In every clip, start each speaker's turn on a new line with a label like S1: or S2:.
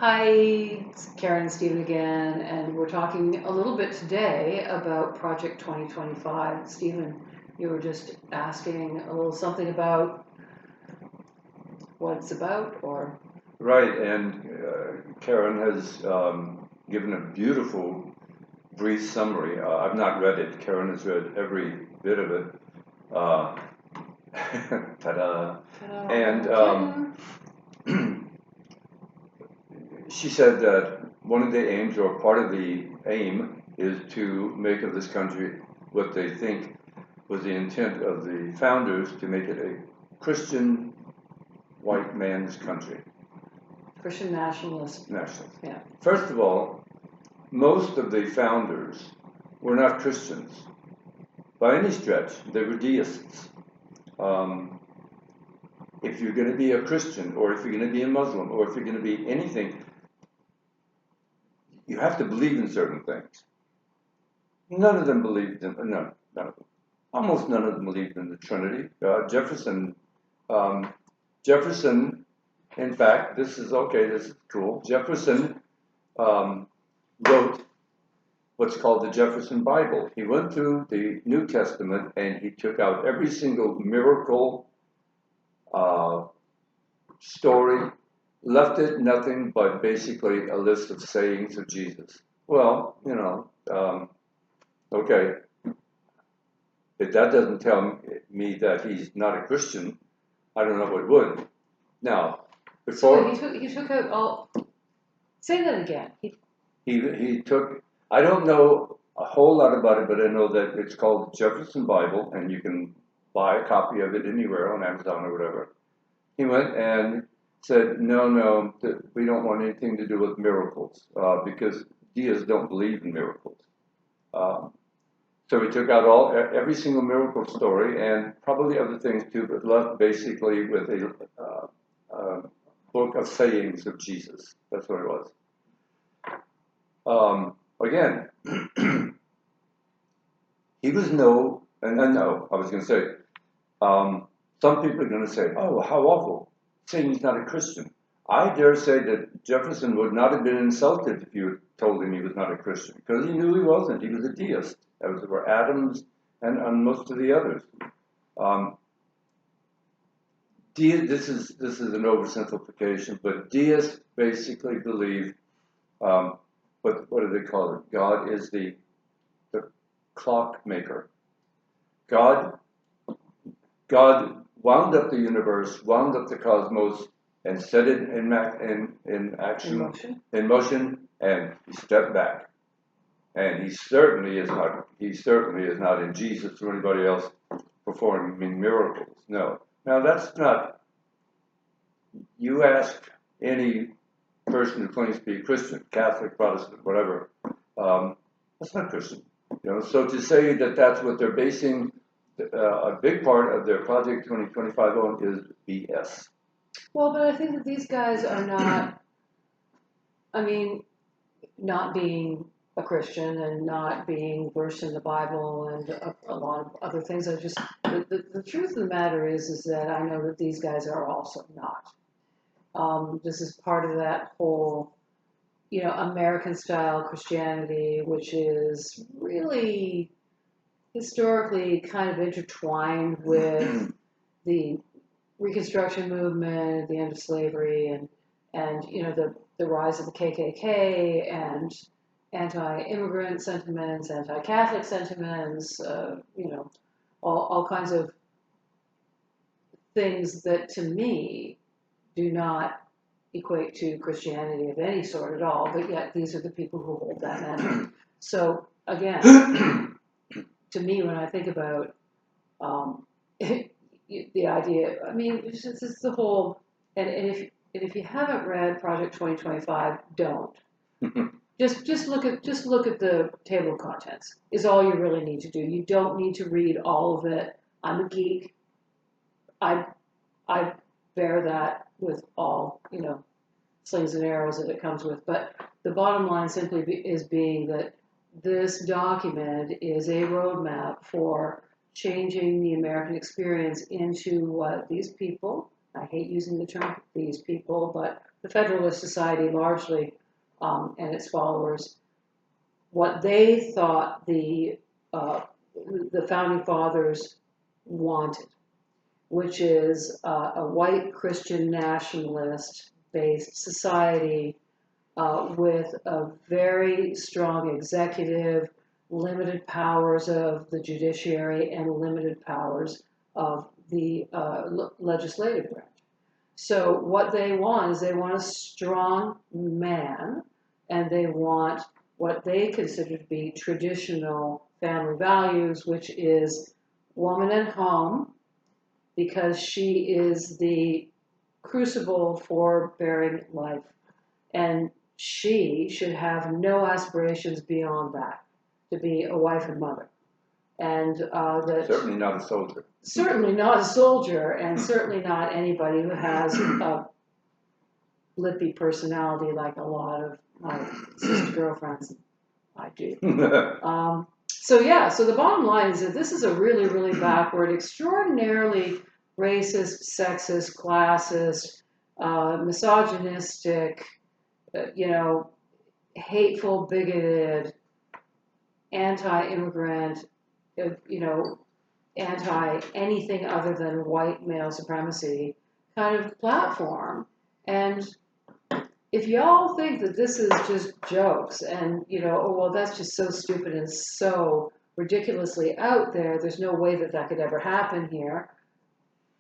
S1: Hi, it's Karen and Stephen again, and we're talking a little bit today about Project 2025. Stephen, you were just asking a little something about what it's about, or
S2: Right, and Karen has given a beautiful, brief summary. I've not read it. Karen has read every bit of it. Uh, ta-da! And she said that one of the aims, or part of the aim, is to make of this country what they think was the intent of the founders, to make it a Christian white man's country.
S1: Christian nationalist.
S2: Yeah. First of all, most of the founders were not Christians by any stretch. They were deists. If you're going to be a Christian, or if you're going to be a Muslim, or if you're going to be anything, you have to believe in certain things. None of them believed in, none of them. Almost none of them believed in the Trinity. Jefferson, in fact, this is cool. Jefferson wrote what's called the Jefferson Bible. He went through the New Testament and he took out every single miracle story, left it nothing but basically a list of sayings of Jesus. Well, okay. If that doesn't tell me that he's not a Christian, I don't know what would. Now, before
S1: he took out all. Say that again.
S2: He took. I don't know a whole lot about it, but I know that it's called Jefferson Bible, and you can buy a copy of it anywhere on Amazon or whatever. He went and said, no, we don't want anything to do with miracles, because deists don't believe in miracles. So he took out every single miracle story, and probably other things too, but left basically with a book of sayings of Jesus. That's what it was. Again, he was I was going to say, some people are going to say, oh, how awful, saying he's not a Christian. I dare say that Jefferson would not have been insulted if you told him he was not a Christian, because he knew he wasn't. He was a deist. As were Adams and most of the others. This is an oversimplification, but deists basically believe, what do they call it? God is the clock maker. God wound up the universe, wound up the cosmos, and set it in action, in motion, and he stepped back. And he certainly is not in Jesus or anybody else performing miracles. No. Now that's not. You ask any person who claims to be a Christian, Catholic, Protestant, whatever, that's not Christian. So to say that that's what they're basing a big part of their Project 2025 on is BS.
S1: Well, but I think that these guys are not. I mean, not being a Christian and not being versed in the Bible and a lot of other things. The truth of the matter is that I know that these guys are also not. This is part of that whole, American-style Christianity, which is really historically kind of intertwined with the Reconstruction movement, the end of slavery, and the rise of the KKK and anti-immigrant sentiments, anti-Catholic sentiments, all kinds of things that to me do not equate to Christianity of any sort at all, but yet these are the people who hold that mandate. So again, to me, when I think about the idea, I mean, it's the whole, and if you haven't read Project 2025, don't. Just look at the table of contents is all you really need to do. You don't need to read all of it. I'm a geek. I bear that with all slings and arrows that it comes with. But the bottom line simply is being that this document is a roadmap for changing the American experience into what these people, I hate using the term these people, but the Federalist Society largely, and its followers, what they thought the founding fathers wanted, which is a white Christian nationalist-based society with a very strong executive, limited powers of the judiciary, and limited powers of the legislative branch. So what they want is they want a strong man, and they want what they consider to be traditional family values, which is woman at home, because she is the crucible for bearing life. And she should have no aspirations beyond that, to be a wife and mother. And that
S2: certainly not a soldier.
S1: Certainly not a soldier, and certainly not anybody who has a lippy personality like a lot of my sister girlfriends. I do. So the bottom line is that this is a really, really backward, extraordinarily racist, sexist, classist, misogynistic, hateful, bigoted, anti-immigrant, anti-anything other than white male supremacy kind of platform. And if y'all think that this is just jokes and, oh, well, that's just so stupid and so ridiculously out there, there's no way that could ever happen here.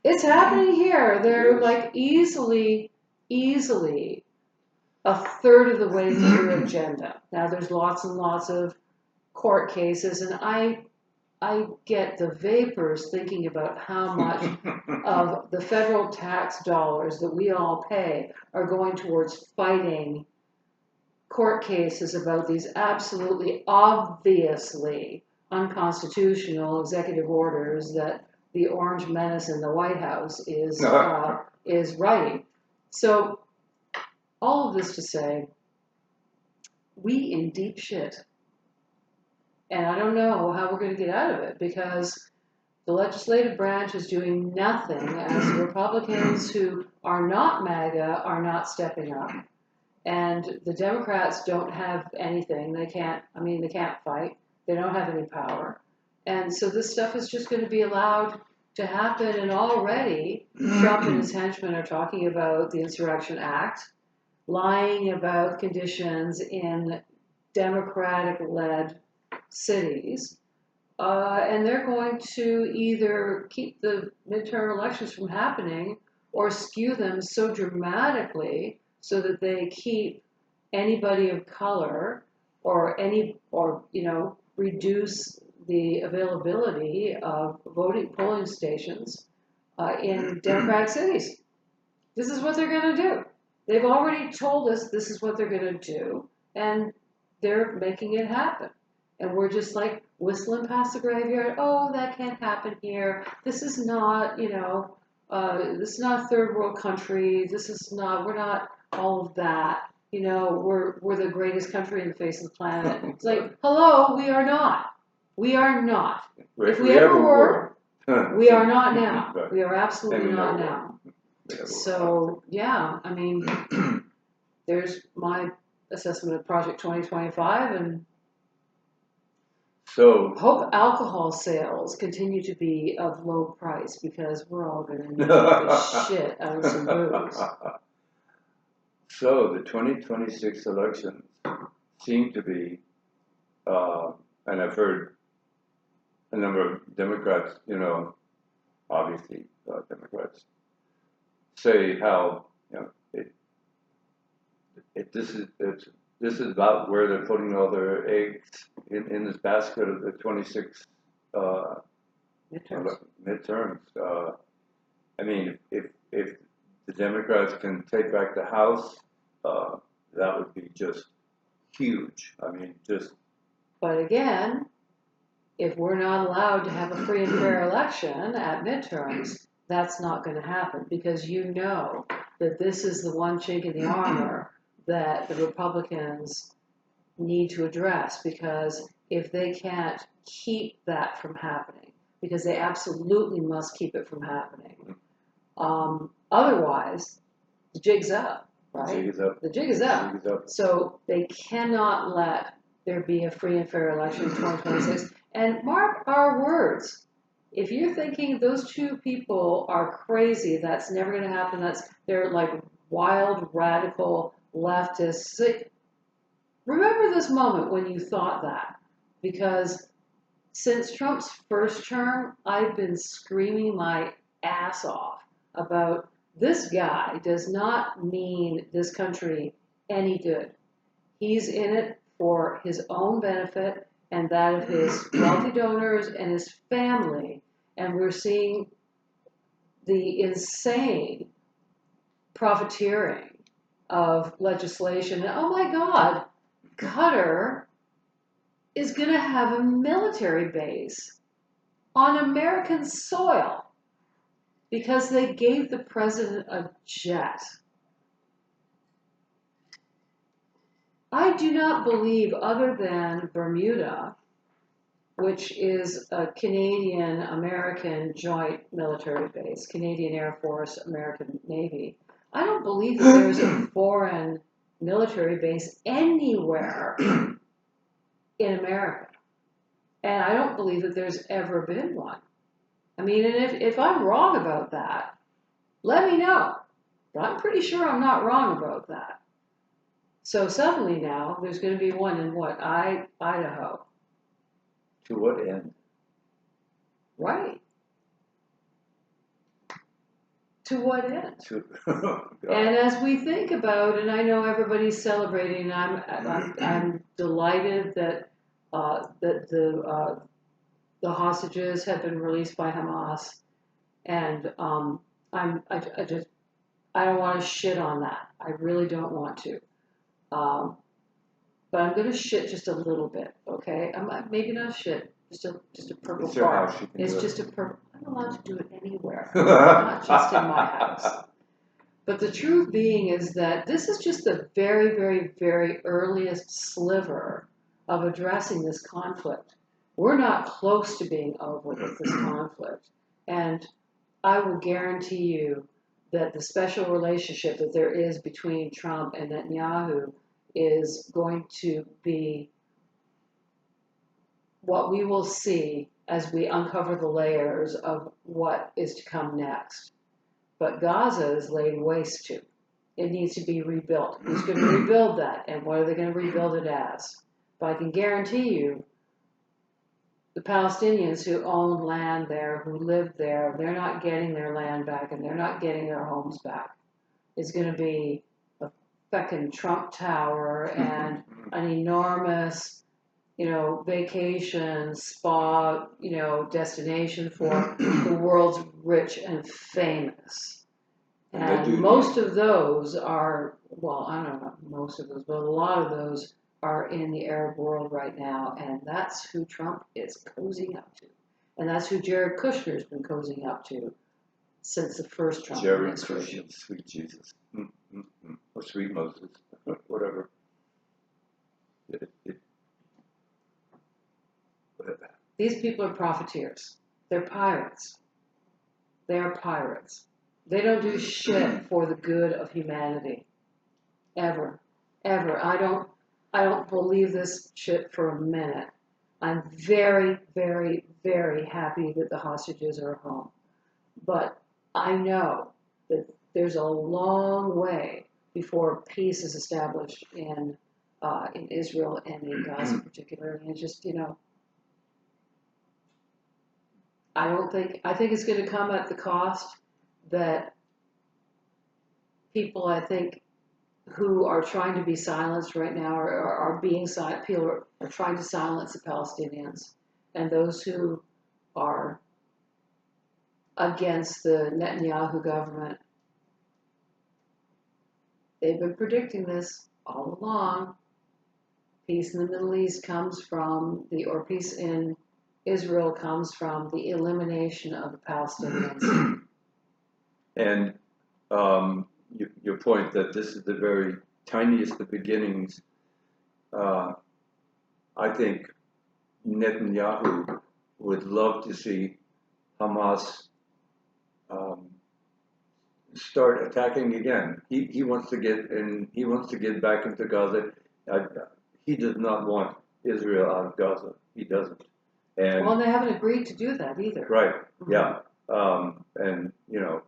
S1: It's happening here. They're like easily a third of the way through their agenda. Now, there's lots and lots of court cases, and I get the vapors thinking about how much of the federal tax dollars that we all pay are going towards fighting court cases about these absolutely obviously unconstitutional executive orders that the Orange Menace in the White House is writing. So all of this to say, we in deep shit. And I don't know how we're going to get out of it, because the legislative branch is doing nothing as the Republicans who are not MAGA are not stepping up. And the Democrats don't have anything. They can't fight. They don't have any power. And so this stuff is just going to be allowed to happen. And already Trump and his henchmen are talking about the Insurrection Act, lying about conditions in Democratic-led cities, and they're going to either keep the midterm elections from happening or skew them so dramatically so that they keep anybody of color or reduce the availability of polling stations in Democratic cities. This is what they're going to do. They've already told us this is what they're going to do, and they're making it happen. And we're just like whistling past the graveyard. Oh, that can't happen here. This is not, this is not a third world country. We're not all of that. We're the greatest country in the face of the planet. It's like, hello, we are not. We are not. If we ever were, we are not now. We are absolutely not now. So, there's my assessment of Project 2025, and
S2: so
S1: hope alcohol sales continue to be of low price, because we're all going to need the shit out of some booze.
S2: So the 2026 elections seem to be, and I've heard a number of Democrats, obviously Democrats, say how this is about where they're putting all their eggs in this basket of the 26 midterms. If the Democrats can take back the House, that would be just huge.
S1: But again, if we're not allowed to have a free and fair election at midterms, that's not going to happen, because that this is the one chink in the armor that the Republicans need to address, because if they can't keep that from happening, because they absolutely must keep it from happening, Otherwise, the jig's up, right?
S2: The jig is up.
S1: The jig is up.
S2: The jig is up.
S1: So they cannot let there be a free and fair election in 2026. And mark our words. If you're thinking those two people are crazy, that's never going to happen. They're like wild, radical leftists. Remember this moment when you thought that, because since Trump's first term, I've been screaming my ass off about this guy does not mean this country any good. He's in it for his own benefit and that of his wealthy donors and his family. And we're seeing the insane profiteering of legislation. And oh my God, Qatar is going to have a military base on American soil because they gave the president a jet. I do not believe, other than Bermuda, which is a Canadian-American joint military base, Canadian Air Force, American Navy, I don't believe that there's a foreign military base anywhere in America. And I don't believe that there's ever been one. I mean, and if I'm wrong about that, let me know. But I'm pretty sure I'm not wrong about that. So suddenly now, there's going to be one in what? Idaho.
S2: To what end?
S1: Right. To what end?
S2: And
S1: as we think about, and I know everybody's celebrating, I'm delighted that the hostages have been released by Hamas, and I don't want to shit on that. I really don't want to. But I'm going to shit just a little bit, okay? Maybe not shit, just a purple fart. It's just a purple. I'm allowed to do it anywhere, not just in my house. But the truth being is that this is just the very, very, very earliest sliver of addressing this conflict. We're not close to being over with this conflict. And I will guarantee you that the special relationship that there is between Trump and Netanyahu is going to be what we will see as we uncover the layers of what is to come next. But Gaza is laid waste to. It needs to be rebuilt. Who's going to rebuild that? And what are they going to rebuild it as? But I can guarantee you, the Palestinians who own land there, who live there, they're not getting their land back and they're not getting their homes back. It's going to be a feckin' Trump Tower and an enormous, vacation spa, destination for the world's rich and famous. And most of those are, well, I don't know most of those, but a lot of those are in the Arab world right now, and that's who Trump is cozying up to. And that's who Jared Kushner's been cozying up to since the first Trump administration.
S2: Jared Kushner, sweet Jesus. Or sweet Moses, whatever.
S1: These people are profiteers. They're pirates. They are pirates. They don't do shit for the good of humanity. Ever. Ever. I don't believe this shit for a minute. I'm very, very, very happy that the hostages are home. But I know that there's a long way before peace is established in Israel and in Gaza particularly. And just, I think it's going to come at the cost that people, I think, who are trying to be silenced right now are being silent. People are trying to silence the Palestinians. And those who are against the Netanyahu government, they've been predicting this all along. Peace in the Middle East comes from or peace in Israel comes from the elimination of the Palestinians.
S2: And your point that this is the very tiniest of beginnings, I think Netanyahu would love to see Hamas start attacking again. He wants to get in. He wants to get back into Gaza. He does not want Israel out of Gaza. He doesn't. And
S1: well, they haven't agreed to do that either.
S2: right. Yeah. And you know,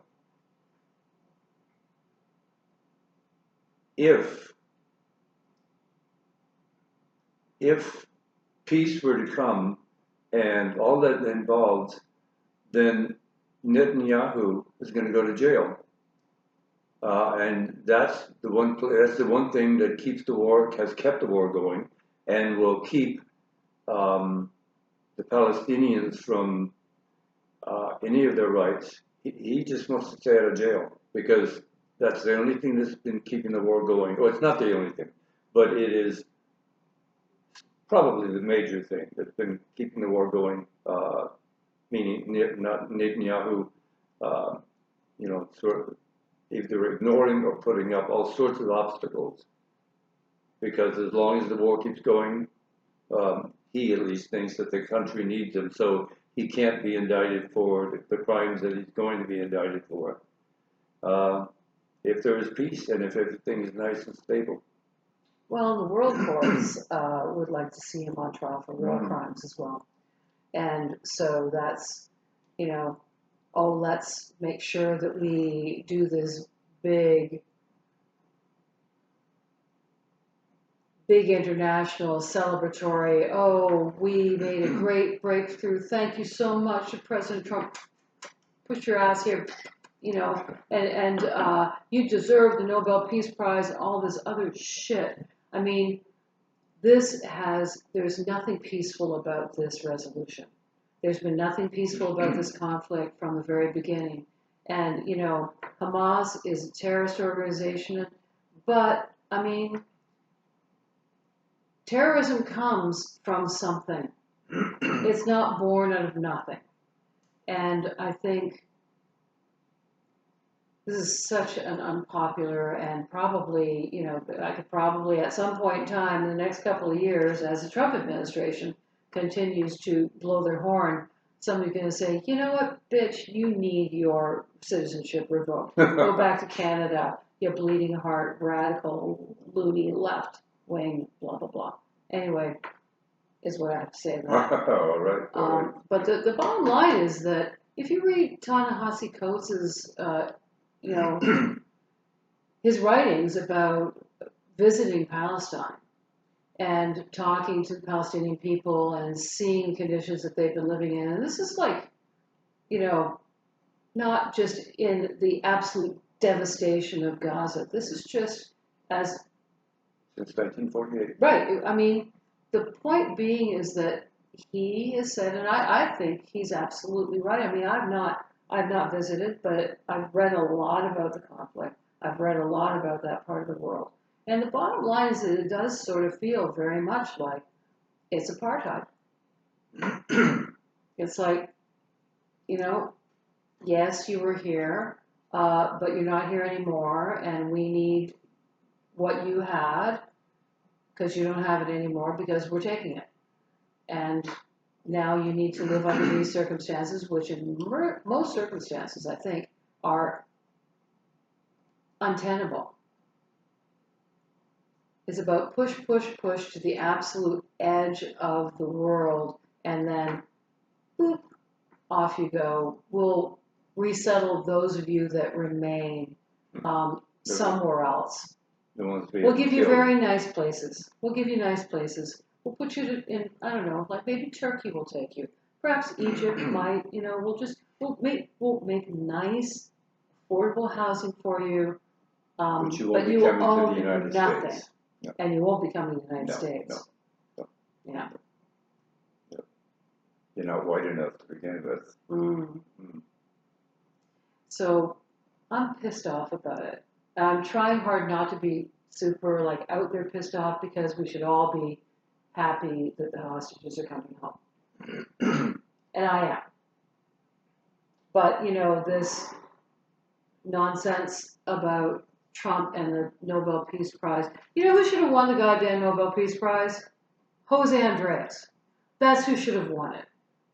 S2: if peace were to come and all that involves, then Netanyahu is going to go to jail. And that's the one thing that keeps the war, has kept the war going, and will keep the Palestinians from any of their rights. He just wants to stay out of jail because that's the only thing that's been keeping the war going. Well, it's not the only thing, but it is probably the major thing that's been keeping the war going. Meaning Netanyahu, you know, sort of either ignoring or putting up all sorts of obstacles. Because as long as the war keeps going, he at least thinks that the country needs him, so he can't be indicted for the crimes that he's going to be indicted for. If there is peace and if everything is nice and stable.
S1: Well, the world courts would like to see him on trial for war crimes as well. And so that's, you know, oh, let's make sure that we do this big international celebratory, oh, we made a great breakthrough. Thank you so much to President Trump. Push your ass here, you know, and you deserve the Nobel Peace Prize and all this other shit. I mean, there's nothing peaceful about this resolution. There's been nothing peaceful about this conflict from the very beginning. And, you know, Hamas is a terrorist organization, but, I mean, terrorism comes from something. It's not born out of nothing. And I think this is such an unpopular and probably, you know, I could probably at some point in time in the next couple of years, as the Trump administration continues to blow their horn, somebody's going to say, you know what, bitch, you need your citizenship revoked. Go back to Canada, you bleeding heart, radical, loony, left wing, blah, blah, blah. Anyway, is what I have to say about that.
S2: All right.
S1: But the bottom line is that if you read Ta-Nehisi Coates's, you know, his writings about visiting Palestine and talking to the Palestinian people and seeing conditions that they've been living in, and this is like, you know, not just in the absolute devastation of Gaza. This is just as
S2: since 1948.
S1: Right. I mean, the point being is that he has said, and I think he's absolutely right. I mean, I've not visited, but I've read a lot about the conflict. I've read a lot about that part of the world. And the bottom line is that it does sort of feel very much like it's apartheid. It's like, you know, yes, you were here, but you're not here anymore, and we need what you had because you don't have it anymore because we're taking it. And now you need to live under these circumstances, which in most circumstances, I think, are untenable. It's about push, push, push to the absolute edge of the world, and then, boop, off you go. We'll resettle those of you that remain somewhere else. We'll give you very nice places. We'll give you nice places. We'll put you in, I don't know, like maybe Turkey will take you. Perhaps Egypt might, you know, we'll make nice, affordable housing for you.
S2: But you
S1: will
S2: coming
S1: own
S2: to the United
S1: nothing.
S2: States. No.
S1: And you won't be coming to the United States.
S2: No.
S1: Yeah.
S2: No. You're not white enough to begin with.
S1: So I'm pissed off about it. I'm trying hard not to be super like out there pissed off because we should all be happy that the hostages are coming home. And I am. But, you know, this nonsense about Trump and the Nobel Peace Prize. You know who should have won the goddamn Nobel Peace Prize? Jose Andres. That's who should have won it.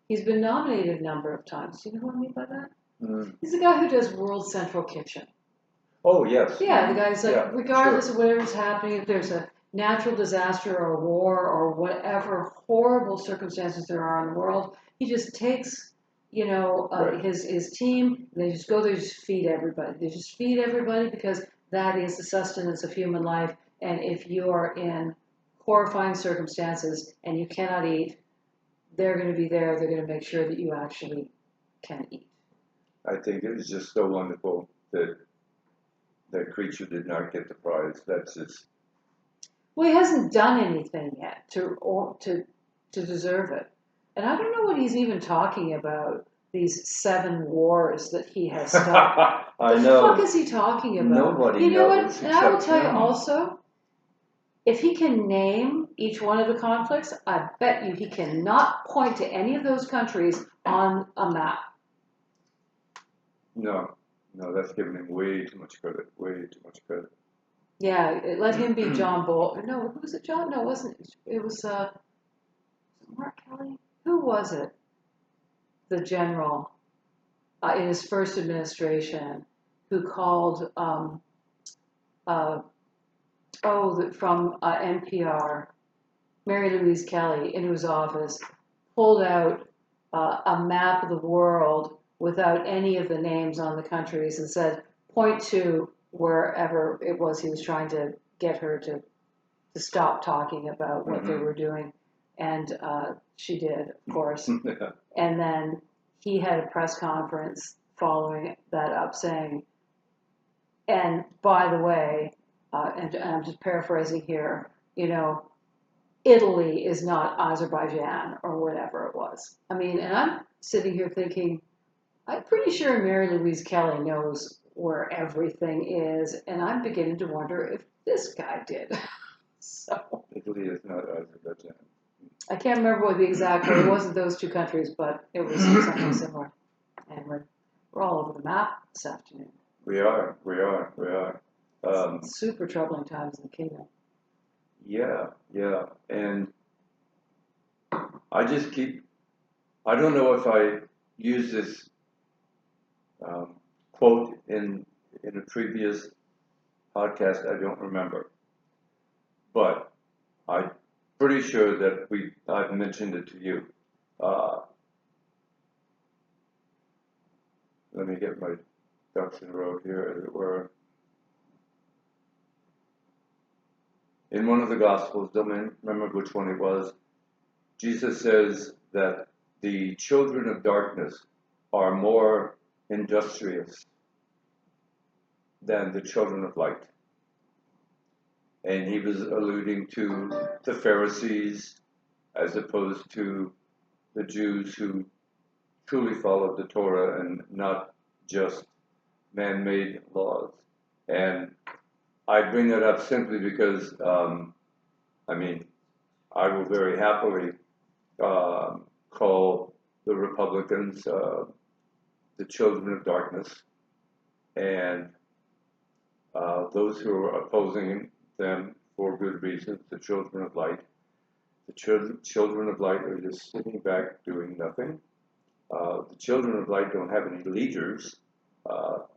S1: He's been nominated a number of times. Do you know what I mean by that? He's the guy who does World Central Kitchen.
S2: Oh, yes.
S1: Yeah, the guy's like,
S2: Yeah,
S1: regardless
S2: sure.
S1: of whatever's happening, if there's a natural disaster or a war or whatever horrible circumstances there are in the world, he just takes,
S2: Right.
S1: his team, and they just go there, just feed everybody. They just feed everybody because that is the sustenance of human life. And if you are in horrifying circumstances and you cannot eat, they're going to be there. They're going to make sure that you actually can eat.
S2: I think it was just so wonderful that that creature did not get the prize. That's just,
S1: Well, he hasn't done anything yet to deserve it, and I don't know what he's even talking about. These 7 wars that he has stopped.
S2: I
S1: The fuck
S2: know.
S1: is he talking about?
S2: Nobody
S1: You know what?
S2: knows
S1: And I will
S2: except
S1: tell you
S2: him.
S1: also, if he can name each one of the conflicts, I bet you he cannot point to any of those countries on a map.
S2: No, no, that's giving him way too much credit. Way too much credit.
S1: Yeah, let him be John Bull. No, who was it? John? No, it wasn't. It was Mark Kelly. Who was it? The general in his first administration who called uh, from NPR, Mary Louise Kelly into his office, pulled out a map of the world without any of the names on the countries and said, point to wherever it was he was trying to get her to stop talking about what they were doing. And she did, of course. And then he had a press conference following that up saying, and by the way, and I'm just paraphrasing here, Italy is not Azerbaijan or whatever it was. I mean, and I'm sitting here thinking, I'm pretty sure Mary Louise Kelly knows where everything is, and I'm beginning to wonder if this guy did. So
S2: Italy is not Azerbaijan.
S1: I can't remember what the exact, it wasn't those 2 countries, but it was something similar. And we're all over the map this afternoon.
S2: We are.
S1: Super troubling times in the kingdom.
S2: Yeah, and I just I don't know if I used this quote in a previous podcast. I don't remember, but I'm pretty sure that I've mentioned it to you. Uh, Let me get my ducks in a row here, as it were. In one of the Gospels, don't remember which one it was, Jesus says that the children of darkness are more industrious than the children of light. And he was alluding to the Pharisees as opposed to the Jews who truly followed the Torah and not just man-made laws. And I bring that up simply because, I will very happily call the Republicans the children of darkness, and those who are opposing them for good reasons, the children of light. The children of light are just sitting back doing nothing. The children of light don't have any leaders. The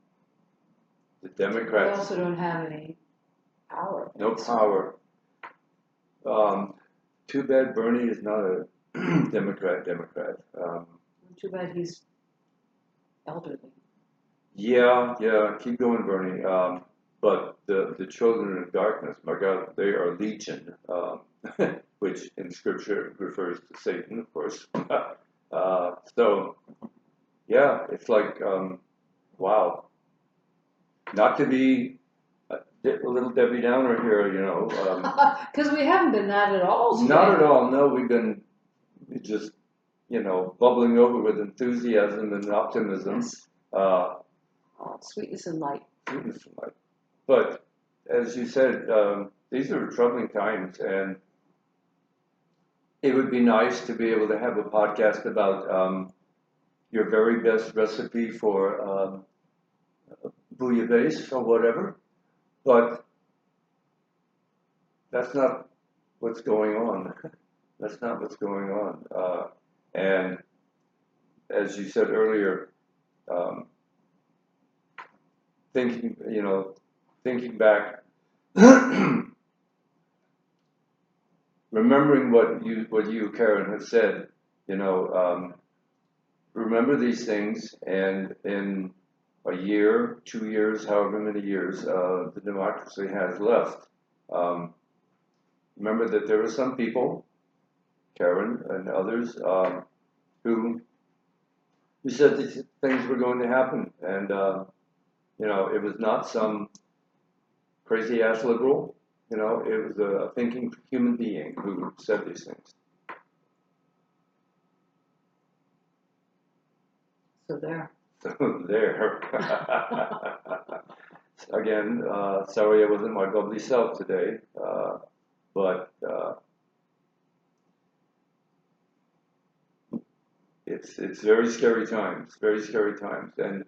S2: Democrats.
S1: They also don't have any power.
S2: No power. Too bad Bernie is not a Democrat.
S1: Too bad he's elderly.
S2: Yeah, keep going, Bernie. But the children of darkness, my God, they are legion, which in Scripture refers to Satan, of course. So, yeah, it's like, wow. Not to be a little Debbie Downer here,
S1: Because we haven't been that at all today.
S2: Not at all. No, we've been just, bubbling over with enthusiasm and optimism.
S1: Yes. Sweetness and light.
S2: Sweetness and light. But as you said, these are troubling times, and it would be nice to be able to have a podcast about your very best recipe for bouillabaisse or whatever. But that's not what's going on. That's not what's going on. And as you said earlier, thinking back, remembering what you, Karen, have said, remember these things, and in a year, 2 years, however many years the democracy has left. Remember that there were some people, Karen and others, who said these things were going to happen, and it was not some crazy ass liberal. It was a thinking human being who said these things.
S1: So there.
S2: So there. Again, sorry I wasn't my bubbly self today, but it's very scary times, and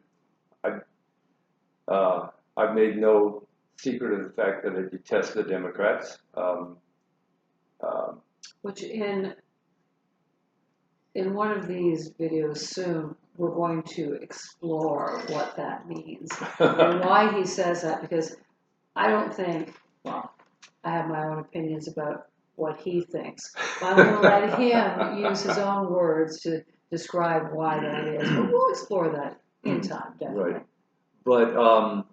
S2: I've made no secret of the fact that I detest the Democrats.
S1: Which in one of these videos soon, we're going to explore what that means and why he says that, because I don't think, well, I have my own opinions about what he thinks. But I'm going to let him use his own words to describe why that is. But we'll explore that in time, definitely.
S2: Right. But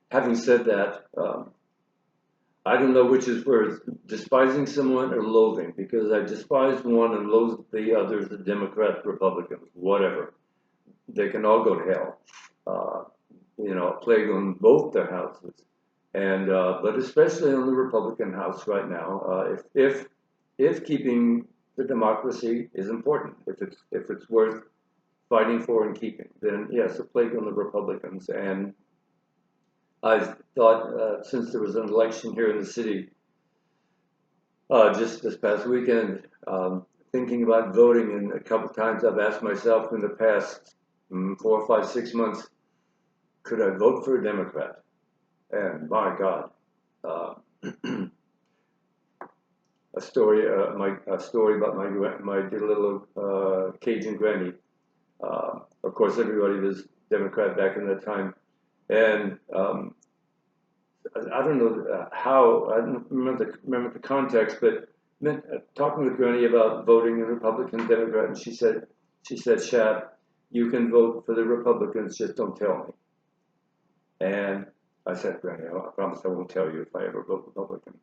S2: having said that, I don't know which is worse, despising someone or loathing, because I despise one and loathe the others, the Democrats, Republicans, whatever. They can all go to hell. Plague on both their houses, and but especially on the Republican House right now. If keeping the democracy is important, if it's worth fighting for and keeping, then yes, a plague on the Republicans. And I thought, since there was an election here in the city just this past weekend, thinking about voting, and a couple times I've asked myself in the past 4, 5, 6 months, could I vote for a Democrat? And my God, a story about my dear little Cajun granny. Of course, everybody was Democrat back in that time. And I don't know how, I don't remember the context, but talking with Granny about voting in Republican, Democrat, and she said, Shab, you can vote for the Republicans, just don't tell me. And I said, Granny, I promise I won't tell you if I ever vote Republican.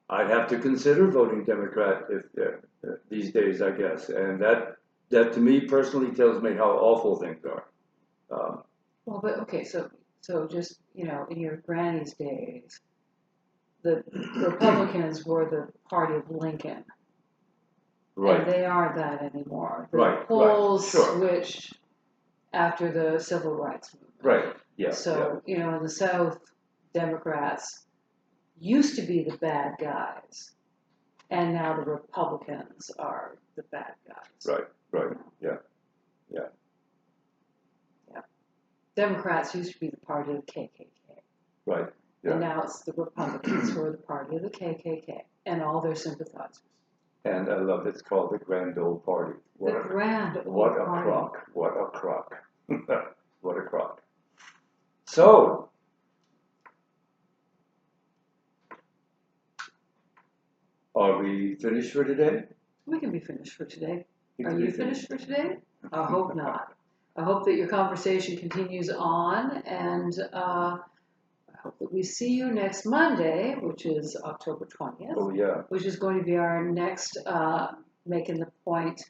S2: I'd have to consider voting Democrat if these days, I guess, and that to me personally tells me how awful things are.
S1: Well, but okay, so just, in your granny's days, the Republicans were the party of Lincoln.
S2: Right.
S1: And they aren't that anymore. The
S2: right.
S1: polls
S2: Sure.
S1: switched after the Civil Rights Movement.
S2: Right. Yeah.
S1: So, in the South, Democrats used to be the bad guys, and now the Republicans are the bad guys.
S2: Right. Yeah.
S1: Democrats used to be the party of the KKK.
S2: Right. Yeah.
S1: And now it's the Republicans who are the party of the KKK and all their sympathizers.
S2: And I love it's called the Grand Old Party.
S1: What a crock.
S2: What a crock. What a crock. So, are we finished for today?
S1: We can be finished for today. Are you finished for today? I hope not. I hope that your conversation continues on, and I hope that we see you next Monday, which is October 20th.
S2: Oh, yeah.
S1: Which is going to be our next Making the Point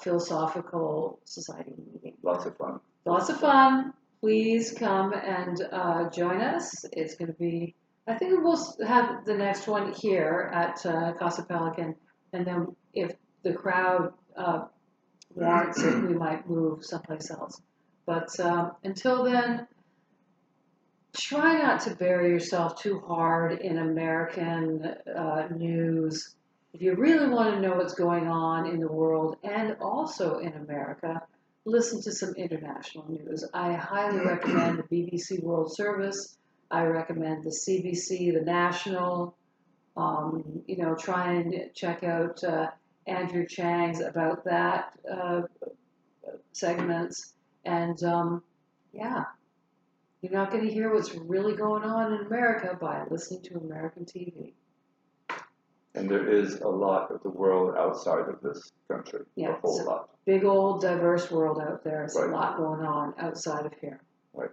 S1: Philosophical Society meeting.
S2: Lots of fun.
S1: Lots of fun. Please come and join us. It's going to be, I think we'll have the next one here at Casa Pelican, and then if the crowd warrants it, we might move someplace else. But until then, try not to bury yourself too hard in American news. If you really want to know what's going on in the world and also in America, listen to some international news. I highly recommend the BBC World Service. I recommend the CBC, the National. Try and check out Andrew Chang's About That segments. And yeah, you're not going to hear what's really going on in America by listening to American TV.
S2: And there is a lot of the world outside of this country.
S1: Yeah,
S2: A whole lot.
S1: Big old diverse world out there. There's
S2: Right.
S1: a lot going on outside of here.
S2: Right.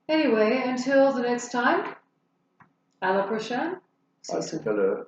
S1: Anyway, until the next time, à la prochaine.
S2: Hasta la